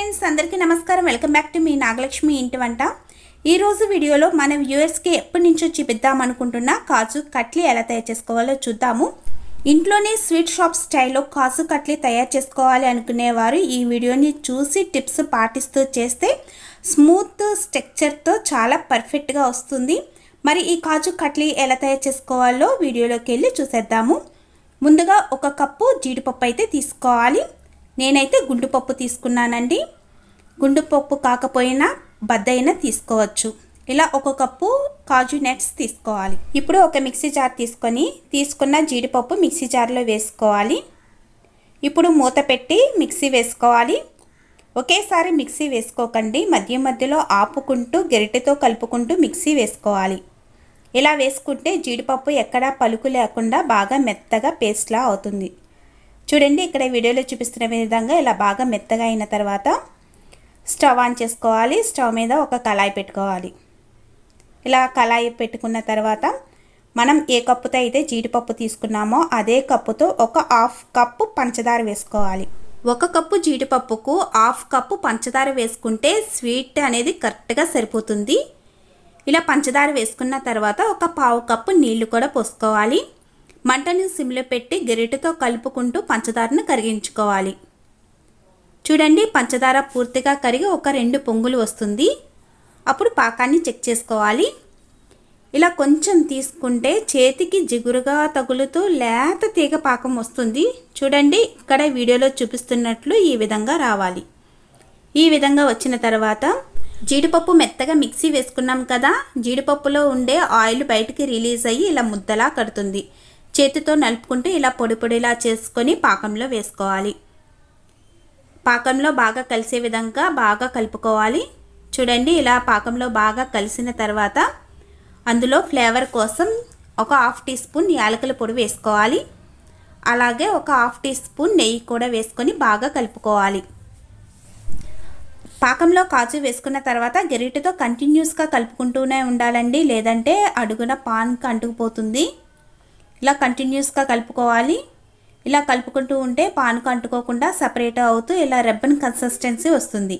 Friends అందరికీ నమస్కారం. Welcome back to me Nagalakshmi ఇంటి వంట. ఈ రోజు వీడియోలో మన వ్యూవర్స్కి ఎప్పటి నుంచో చూపిద్దాం అనుకుంటున్న కాజు కట్లీ ఎలా తయారు చేసుకోవాలో చూద్దాము. ఇంట్లోనే స్వీట్ షాప్ స్టైల్లో కాజు కట్లీ తయారు చేసుకోవాలి అనుకునేవారు ఈ వీడియోని చూసి టిప్స్ పాటిస్తూ చేస్తే స్మూత్ స్ట్రక్చర్తో చాలా పర్ఫెక్ట్గా వస్తుంది. మరి ఈ కాజు కట్లీ ఎలా తయారు చేసుకోవాలో వీడియోలోకి వెళ్ళి చూసేద్దాము. ముందుగా 1 కప్పు జీడిపప్పు అయితే తీసుకోవాలి. నేనైతే గుండుపప్పు తీసుకున్నానండి. గుండుపప్పు కాకపోయినా బద్దైనా తీసుకోవచ్చు. ఇలా 1 కప్పు కాజు నట్స్ తీసుకోవాలి. ఇప్పుడు ఒక మిక్సీ జార్ తీసుకున్న జీడిపప్పు మిక్సీ జార్లో వేసుకోవాలి. ఇప్పుడు మూత పెట్టి మిక్సీ వేసుకోవాలి. ఒకేసారి మిక్సీ వేసుకోకండి, మధ్య మధ్యలో ఆపుకుంటూ గరిటెతో కలుపుకుంటూ మిక్సీ వేసుకోవాలి. ఇలా వేసుకుంటే జీడిపప్పు ఎక్కడా పలుకు లేకుండా బాగా మెత్తగా పేస్ట్లా అవుతుంది. చూడండి, ఇక్కడ వీడియోలో చూపిస్తున్న విధంగా ఇలా బాగా మెత్తగా అయిన తర్వాత స్టవ్ ఆన్ చేసుకోవాలి. స్టవ్ మీద ఒక కళాయి పెట్టుకోవాలి. ఇలా కళాయి పెట్టుకున్న తర్వాత మనం ఏ కప్పుతో అయితే జీడిపప్పు తీసుకున్నామో అదే కప్పుతో ఒక 1/2 కప్పు పంచదార వేసుకోవాలి. 1 కప్పు జీడిపప్పుకు 1/2 కప్పు పంచదార వేసుకుంటే స్వీట్ అనేది కరెక్ట్గా సరిపోతుంది. ఇలా పంచదార వేసుకున్న తర్వాత ఒక 1/4 కప్పు నీళ్లు కూడా పోసుకోవాలి. మంటను సిమ్లో పెట్టి గరిటెతో కలుపుకుంటూ పంచదారను కరిగించుకోవాలి. చూడండి, పంచదార పూర్తిగా కరిగి ఒక 2 పొంగులు వస్తుంది. అప్పుడు పాకాన్ని చెక్ చేసుకోవాలి. ఇలా కొంచెం తీసుకుంటే చేతికి జిగురుగా తగులుతూ లేత తీగ పాకం వస్తుంది. చూడండి, ఇక్కడ వీడియోలో చూపిస్తున్నట్లు ఈ విధంగా రావాలి. ఈ విధంగా వచ్చిన తర్వాత జీడిపప్పు మెత్తగా మిక్సీ వేసుకున్నాం కదా, జీడిపప్పులో ఉండే ఆయిల్ బయటికి రిలీజ్ అయ్యి ఇలా ముద్దలా కడుతుంది. చేతితో నలుపుకుంటూ ఇలా పొడి పొడిలా చేసుకొని పాకంలో వేసుకోవాలి. పాకంలో బాగా కలిసే విధంగా బాగా కలుపుకోవాలి. చూడండి, ఇలా పాకంలో బాగా కలిసిన తర్వాత అందులో ఫ్లేవర్ కోసం ఒక 1/2 టీ స్పూన్ యాలకుల పొడి వేసుకోవాలి. అలాగే ఒక 1/2 టీ స్పూన్ నెయ్యి కూడా వేసుకొని బాగా కలుపుకోవాలి. పాకంలో కాజు వేసుకున్న తర్వాత గరిటెతో కంటిన్యూస్గా కలుపుకుంటూనే ఉండాలండి, లేదంటే అడుగున పాన్కి అంటుకుపోతుంది. ఇలా కంటిన్యూస్గా కలుపుకోవాలి. ఇలా కలుపుకుంటూ ఉంటే పానుకు అంటుకోకుండా సపరేట్ అవుతూ ఇలా రెబ్బన్ కన్సిస్టెన్సీ వస్తుంది.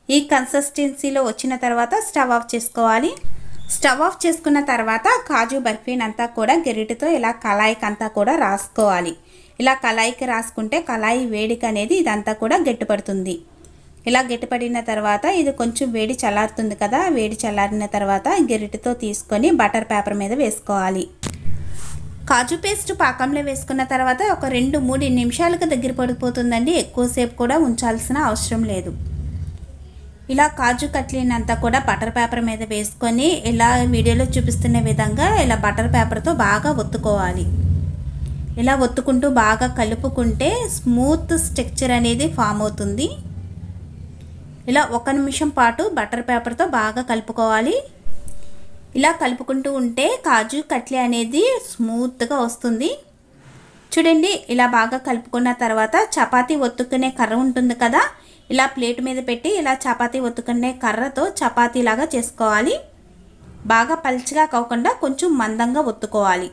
ఈ కన్సిస్టెన్సీలో వచ్చిన తర్వాత స్టవ్ ఆఫ్ చేసుకోవాలి. స్టవ్ ఆఫ్ చేసుకున్న తర్వాత కాజు బర్ఫీని అంతా కూడా గరిటెతో ఇలా కళాయికి అంతా కూడా రాసుకోవాలి. ఇలా కళాయికి రాసుకుంటే కళాయి వేడికి అనేది ఇదంతా కూడా గట్టిపడుతుంది. ఇలా గట్టిపడిన తర్వాత ఇది కొంచెం వేడి చల్లారుతుంది కదా, వేడి చల్లారిన తర్వాత గరిటెతో తీసుకొని బటర్ పేపర్ మీద వేసుకోవాలి. కాజు పేస్ట్ పాకంలో వేసుకున్న తర్వాత ఒక 2-3 నిమిషాలకు దగ్గర పడిపోతుందండి. ఎక్కువసేపు కూడా ఉంచాల్సిన అవసరం లేదు. ఇలా కాజు కట్లీని అంతా కూడా బటర్ పేపర్ మీద వేసుకొని ఇలా వీడియోలో చూపిస్తున్న విధంగా ఇలా బటర్ పేపర్తో బాగా ఒత్తుకోవాలి. ఇలా ఒత్తుకుంటూ బాగా కలుపుకుంటే స్మూత్ స్ట్రక్చర్ అనేది ఫామ్ అవుతుంది. ఇలా 1 నిమిషం పాటు బటర్ పేపర్తో బాగా కలుపుకోవాలి. ఇలా కలుపుకుంటూ ఉంటే కాజు కట్లీ అనేది స్మూత్గా వస్తుంది. చూడండి, ఇలా బాగా కలుపుకున్న తర్వాత చపాతీ ఒత్తుకునే కర్ర ఉంటుంది కదా, ఇలా ప్లేట్ మీద పెట్టి ఇలా చపాతీ ఒత్తుకునే కర్రతో చపాతీలాగా చేసుకోవాలి. బాగా పల్చగా కాకుండా కొంచెం మందంగా ఒత్తుకోవాలి.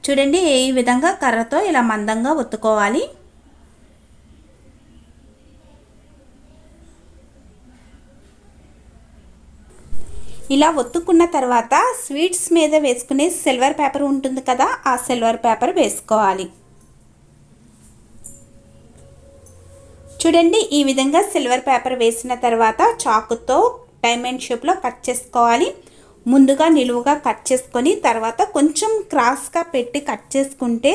చూడండి, ఈ విధంగా కర్రతో ఇలా మందంగా ఒత్తుకోవాలి. ఇలా ఒత్తుకున్న తర్వాత స్వీట్స్ మీద వేసుకునే సిల్వర్ పేపర్ ఉంటుంది కదా, ఆ సిల్వర్ పేపర్ వేసుకోవాలి. చూడండి, ఈ విధంగా సిల్వర్ పేపర్ వేసిన తర్వాత చాకుతో డైమండ్ షేప్లో కట్ చేసుకోవాలి. ముందుగా నిలువుగా కట్ చేసుకొని తర్వాత కొంచెం క్రాస్గా పెట్టి కట్ చేసుకుంటే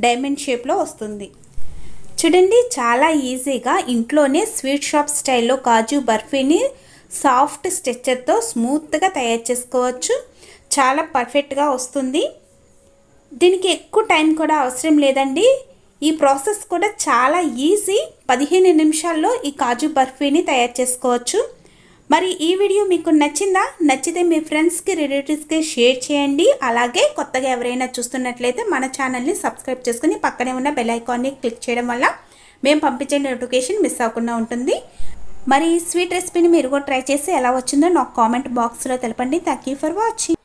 డైమండ్ షేప్లో వస్తుంది. చూడండి, చాలా ఈజీగా ఇంట్లోనే స్వీట్ షాప్ స్టైల్లో కాజు బర్ఫీని సాఫ్ట్ స్ట్రక్చర్తో స్మూత్గా తయారు చేసుకోవచ్చు. చాలా పర్ఫెక్ట్గా వస్తుంది. దీనికి ఎక్కువ టైం కూడా అవసరం లేదండి. ఈ ప్రాసెస్ కూడా చాలా ఈజీ. 15 నిమిషాల్లో ఈ కాజు బర్ఫీని తయారు చేసుకోవచ్చు. మరి ఈ వీడియో మీకు నచ్చిందా? నచ్చితే మీ ఫ్రెండ్స్కి రిలేటివ్స్కి షేర్ చేయండి. అలాగే కొత్తగా ఎవరైనా చూస్తున్నట్లయితే మన ఛానల్ని సబ్స్క్రైబ్ చేసుకుని పక్కనే ఉన్న బెల్ ఐకాన్ని క్లిక్ చేయడం వల్ల మేము పంపించే నోటిఫికేషన్ మిస్ అవ్వకుండా ఉంటుంది. మరి ఈ స్వీట్ రెసిపీని మీరు కూడా ట్రై చేసి ఎలా వచ్చిందో నాకు కామెంట్ బాక్స్లో తెలపండి. Thank you for watching.